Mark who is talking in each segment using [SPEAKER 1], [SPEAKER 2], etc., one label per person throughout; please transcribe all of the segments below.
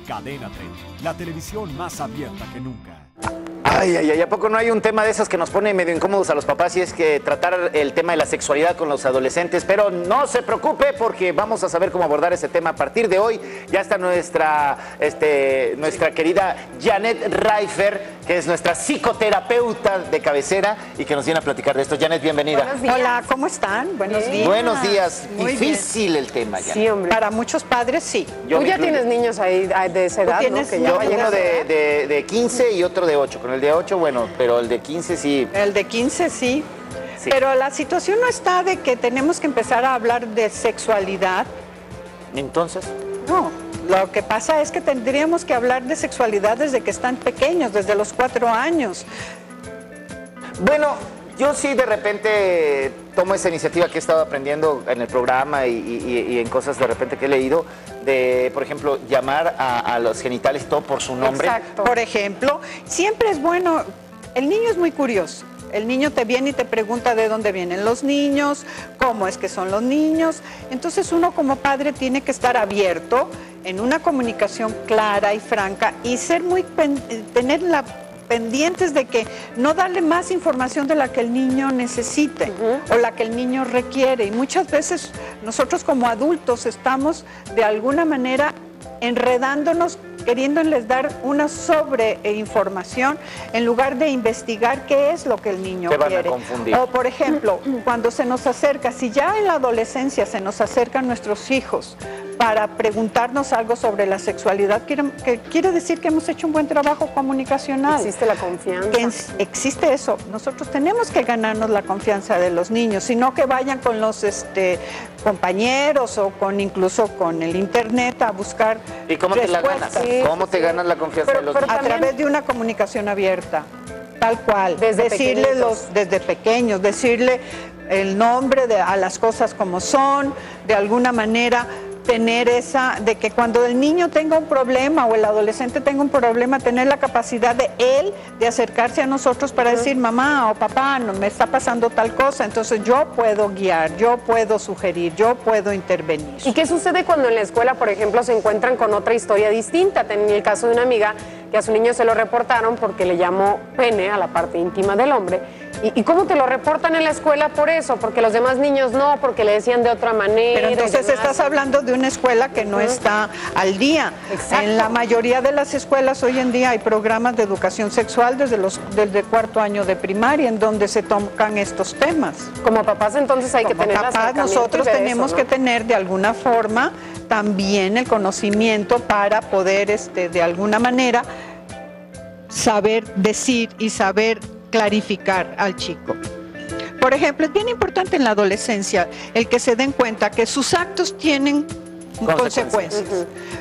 [SPEAKER 1] Cadena 30, la televisión más abierta que nunca.
[SPEAKER 2] Ay, ay, ay, ¿a poco no hay un tema de esos que nos pone medio incómodos a los papás? Y es que tratar el tema de la sexualidad con los adolescentes, pero no se preocupe porque vamos a saber cómo abordar ese tema a partir de hoy. Ya está nuestra querida Janet Reifer, que es nuestra psicoterapeuta de cabecera y que nos viene a platicar de esto. Janet, bienvenida.
[SPEAKER 3] Hola, ¿cómo están? Buenos días.
[SPEAKER 2] Buenos días.
[SPEAKER 3] Muy
[SPEAKER 2] Difícil
[SPEAKER 3] bien.
[SPEAKER 2] el tema, Janet.
[SPEAKER 3] Sí, hombre. Para muchos padres, sí.
[SPEAKER 2] Yo
[SPEAKER 4] Tú ya
[SPEAKER 2] incluyo.
[SPEAKER 4] tienes niños ahí de esa edad, ¿no? Que ya
[SPEAKER 2] Yo
[SPEAKER 4] vayan
[SPEAKER 2] uno
[SPEAKER 4] a-
[SPEAKER 2] de 15 y otro de 8. Con el de 8, bueno, pero el de 15 sí.
[SPEAKER 3] El de 15, sí.
[SPEAKER 2] Sí.
[SPEAKER 3] Pero la situación no está de que tenemos que empezar a hablar de sexualidad.
[SPEAKER 2] Entonces,
[SPEAKER 3] No, lo que pasa es que tendríamos que hablar de sexualidad desde que están pequeños, desde los 4 años.
[SPEAKER 2] bueno, yo sí de repente tomo esa iniciativa que he estado aprendiendo en el programa y en cosas de repente que he leído, de, por ejemplo, llamar a los genitales y todo por su nombre.
[SPEAKER 4] Exacto.
[SPEAKER 3] Por ejemplo, siempre es bueno, el niño es muy curioso. El niño te viene y te pregunta de dónde vienen los niños, cómo es que son los niños. Entonces uno como padre tiene que estar abierto en una comunicación clara y franca y ser tener pendientes de que no darle más información de la que el niño necesite o la que el niño requiere. Y muchas veces nosotros como adultos estamos de alguna manera enredándonos, queriéndoles dar una sobreinformación en lugar de investigar qué es lo que el niño
[SPEAKER 2] Te van a
[SPEAKER 3] quiere.
[SPEAKER 2] confundir.
[SPEAKER 3] O por ejemplo, cuando se nos acerca, si ya en la adolescencia se nos acercan nuestros hijos para preguntarnos algo sobre la sexualidad, quiere decir que hemos hecho un buen trabajo comunicacional.
[SPEAKER 4] Existe la confianza.
[SPEAKER 3] Que existe eso. Nosotros tenemos que ganarnos la confianza de los niños, sino que vayan con los compañeros o incluso con el internet a buscar
[SPEAKER 2] ¿Y cómo te la ganas?
[SPEAKER 3] respuestas.
[SPEAKER 4] Sí,
[SPEAKER 2] ¿Cómo te ganas la confianza
[SPEAKER 4] Pero-
[SPEAKER 2] de los
[SPEAKER 4] pero
[SPEAKER 2] niños?
[SPEAKER 3] A través de una comunicación abierta, tal cual.
[SPEAKER 4] Desde
[SPEAKER 3] decirle
[SPEAKER 4] pequeñitos.
[SPEAKER 3] desde pequeños, decirle el nombre a las cosas como son, de alguna manera tener de que cuando el niño tenga un problema o el adolescente tenga un problema, tener la capacidad de él de acercarse a nosotros para decir, mamá o papá, no me está pasando tal cosa, entonces yo puedo guiar, yo puedo sugerir, yo puedo intervenir.
[SPEAKER 4] ¿Y qué sucede cuando en la escuela, por ejemplo, se encuentran con otra historia distinta? Tenía el caso de una amiga que a su niño se lo reportaron porque le llamó pene a la parte íntima del hombre. ¿Y cómo te lo reportan en la escuela por eso? Porque los demás niños no, porque le decían de otra manera.
[SPEAKER 3] Pero entonces
[SPEAKER 4] y demás.
[SPEAKER 3] estás hablando de una escuela que no está al día.
[SPEAKER 4] Exacto.
[SPEAKER 3] En la mayoría de las escuelas hoy en día hay programas de educación sexual desde el 4º año de primaria en donde se tocan estos temas.
[SPEAKER 4] Como papás entonces hay que
[SPEAKER 3] Como
[SPEAKER 4] tener
[SPEAKER 3] papás,
[SPEAKER 4] acercamiento
[SPEAKER 3] nosotros
[SPEAKER 4] y ver
[SPEAKER 3] tenemos
[SPEAKER 4] eso,
[SPEAKER 3] que
[SPEAKER 4] ¿no?
[SPEAKER 3] tener de alguna forma también el conocimiento para poder de alguna manera saber decir y saber clarificar al chico. Por ejemplo, es bien importante en la adolescencia el que se den cuenta que sus actos tienen consecuencias.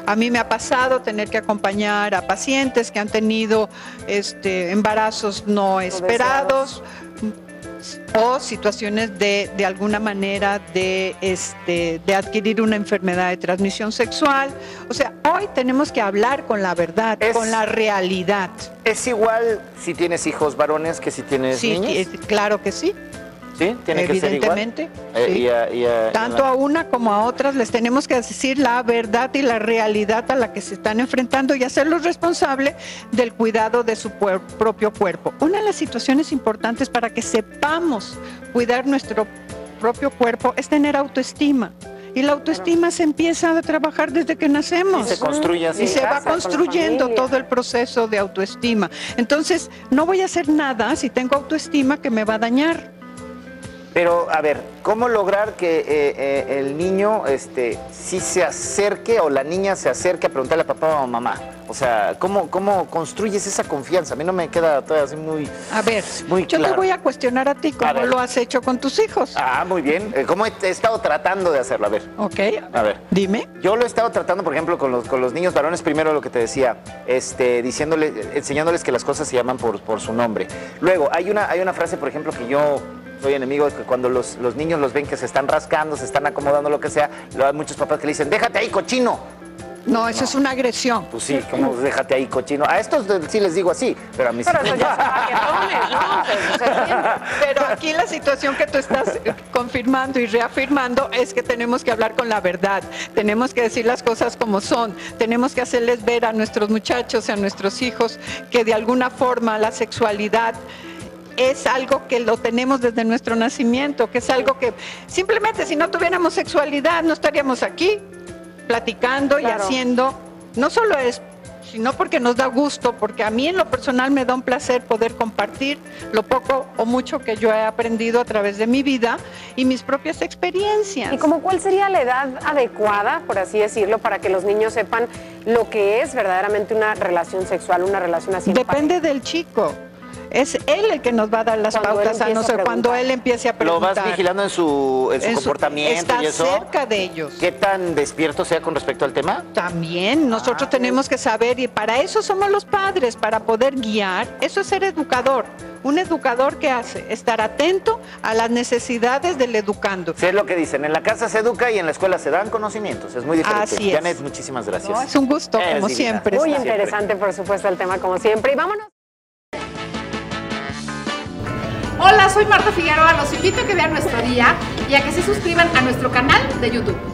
[SPEAKER 3] A mí me ha pasado tener que acompañar a pacientes que han tenido embarazos no esperados o situaciones de alguna manera de adquirir una enfermedad de transmisión sexual. O sea, hoy tenemos que hablar con la verdad, con la realidad.
[SPEAKER 2] ¿Es igual si tienes hijos varones que si tienes
[SPEAKER 3] Sí,
[SPEAKER 2] niñas?
[SPEAKER 3] claro que sí.
[SPEAKER 2] ¿Sí? ¿Tiene que ser igual?
[SPEAKER 3] Evidentemente, sí.
[SPEAKER 2] Y
[SPEAKER 3] Tanto a una como a otras les tenemos que decir la verdad y la realidad a la que se están enfrentando y hacerlos responsables del cuidado de su propio cuerpo. Una de las situaciones importantes para que sepamos cuidar nuestro propio cuerpo es tener autoestima. Y la autoestima se empieza a trabajar desde que nacemos.
[SPEAKER 2] Y se construye así.
[SPEAKER 3] Y se
[SPEAKER 4] En
[SPEAKER 3] va
[SPEAKER 4] casa, con la
[SPEAKER 3] construyendo
[SPEAKER 4] familia.
[SPEAKER 3] todo el proceso de autoestima. Entonces, no voy a hacer nada si tengo autoestima que me va a dañar.
[SPEAKER 2] Pero, a ver, ¿cómo lograr que el niño sí se acerque o la niña se acerque a preguntarle a papá o a mamá? O sea, ¿cómo construyes esa confianza? A mí no me queda todavía así muy
[SPEAKER 3] A ver,
[SPEAKER 2] muy
[SPEAKER 3] yo
[SPEAKER 2] claro.
[SPEAKER 3] te voy a cuestionar a ti
[SPEAKER 2] A
[SPEAKER 3] cómo
[SPEAKER 2] ver.
[SPEAKER 3] lo has hecho con tus hijos.
[SPEAKER 2] Ah, muy bien. ¿Cómo he estado tratando de hacerlo? A ver.
[SPEAKER 3] ¿Ok?
[SPEAKER 2] A ver.
[SPEAKER 3] Dime.
[SPEAKER 2] Yo lo he estado tratando, por ejemplo, con los niños varones, primero lo que te decía, enseñándoles que las cosas se llaman por su nombre. Luego, hay una frase, por ejemplo, que yo soy enemigo, es que cuando los niños los ven que se están rascando, se están acomodando, lo que sea, hay muchos papás que le dicen, déjate ahí, cochino.
[SPEAKER 3] No, eso es una agresión.
[SPEAKER 2] Pues sí, como déjate ahí cochino. A estos sí les digo así, pero a mis
[SPEAKER 4] Pero eso ya se que tomes, ¿no? Se entiende.
[SPEAKER 3] Pero aquí la situación que tú estás confirmando y reafirmando es que tenemos que hablar con la verdad, tenemos que decir las cosas como son, tenemos que hacerles ver a nuestros muchachos, a nuestros hijos, que de alguna forma la sexualidad es algo que lo tenemos desde nuestro nacimiento, que es algo que simplemente si no tuviéramos sexualidad no estaríamos aquí platicando y haciendo, no solo es, sino porque nos da gusto, porque a mí en lo personal me da un placer poder compartir lo poco o mucho que yo he aprendido a través de mi vida y mis propias experiencias.
[SPEAKER 4] ¿Y como cuál sería la edad adecuada, por así decirlo, para que los niños sepan lo que es verdaderamente una relación sexual, una relación así?
[SPEAKER 3] Depende del chico. Es él el que nos va a dar las pautas a nosotros cuando él empiece a preguntar.
[SPEAKER 2] Lo vas vigilando en su comportamiento y eso.
[SPEAKER 3] Está cerca de ellos.
[SPEAKER 2] ¿Qué tan despierto sea con respecto al tema?
[SPEAKER 3] También, nosotros tenemos que saber, y para eso somos los padres, para poder guiar. Eso es ser educador. Un educador, ¿qué hace? Estar atento a las necesidades del educando.
[SPEAKER 2] Sí, es lo que dicen, en la casa se educa y en la escuela se dan conocimientos. Es muy diferente.
[SPEAKER 3] Así es.
[SPEAKER 2] Janet, muchísimas gracias.
[SPEAKER 3] No, es un gusto, como siempre.
[SPEAKER 4] Muy interesante, por supuesto, el tema, como siempre. Y vámonos.
[SPEAKER 5] Hola, soy Marta Figueroa, los invito a que vean nuestro día y a que se suscriban a nuestro canal de YouTube.